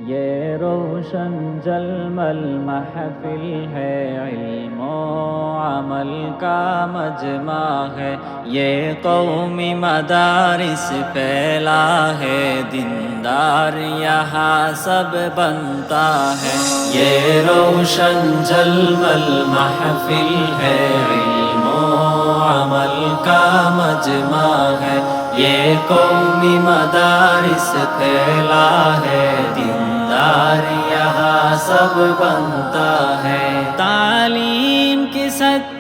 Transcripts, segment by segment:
یہ روشن جلمل محفل ہے، علم و عمل کا مجمع ہے، یہ قومی مدارس پھیلا ہے، دیندار یہاں سب بنتا ہے۔ یہ روشن جلمل محفل ہے، علم و عمل کا مجمع ہے، یہ قومی مدارس پھیلا ہے، دیندار یہاں سب بنتا ہے۔ تعلیم کی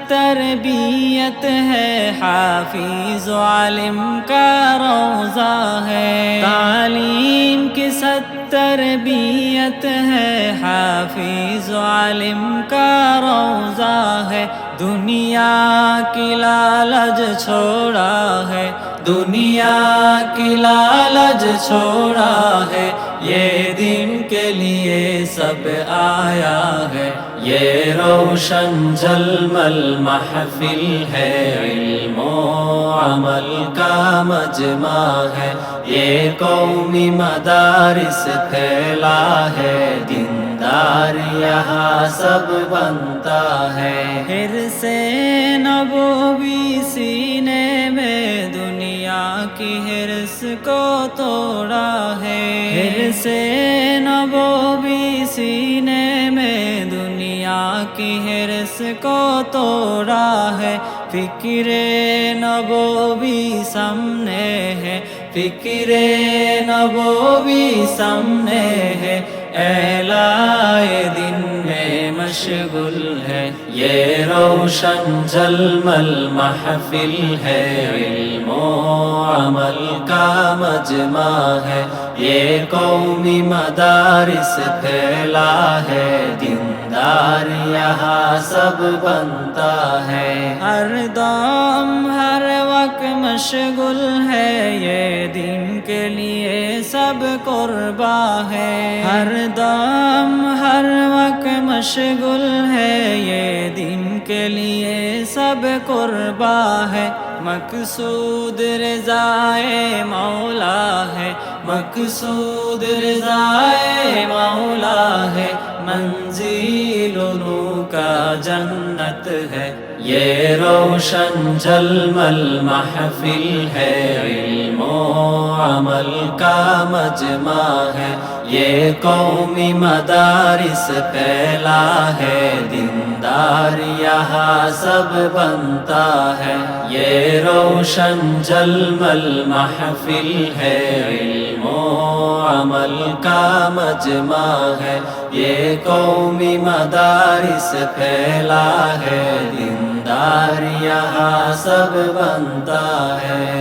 تربیت ہے، حافظ و عالم کا روزہ ہے۔ تعلیم کی تربیت ہے، حافظ و عالم کا روزہ ہے، دنیا کی لالچ چھوڑا ہے، دنیا کی لالچ چھوڑا ہے، یہ دین کے لیے سب آیا ہے۔ یہ روشن جلمل محفل ہے، علم و عمل کا مجمع ہے، یہ قومی مدارس پھیلا ہے، دیندار یہاں سب بنتا ہے۔ حرص نبوی سینے میں دنیا کی حرص کو توڑا ہے، حرص نبوی سینے میں دنیا کی حرص کو توڑا ہے، فکر نبوی سامنے ہے، فکر نبوی سامنے ہے، اعلائے دین میں مشغول ہے۔ یہ روشن جلمل محفل ہے، علم و عمل کا مجمع ہے، یہ قومی مدارس پھیلا ہے، دیندار یہاں سب بنتا ہے۔ ہر دم ہر وقت مشغول ہے، یہ دین کے لیے سب قربا ہے، ہر دم ہر وقت مشغول ہے، یہ دین کے لیے سب قربا ہے، مقصود رضائے مولا ہے، مقصود رضائے مولا ہے، منزل انہوں کا جنت ہے۔ یہ روشن جلمل محفل ہے، علم و عمل کا مجمع ہے، یہ قومی مدارس پھیلا ہے، دیندار یہاں سب بنتا ہے۔ یہ روشن جلمل محفل ہے، علم و عمل کا مجمع ہے، یہ قومی مدارس پھیلا ہے، دیندار یہاں سب بنتا ہے۔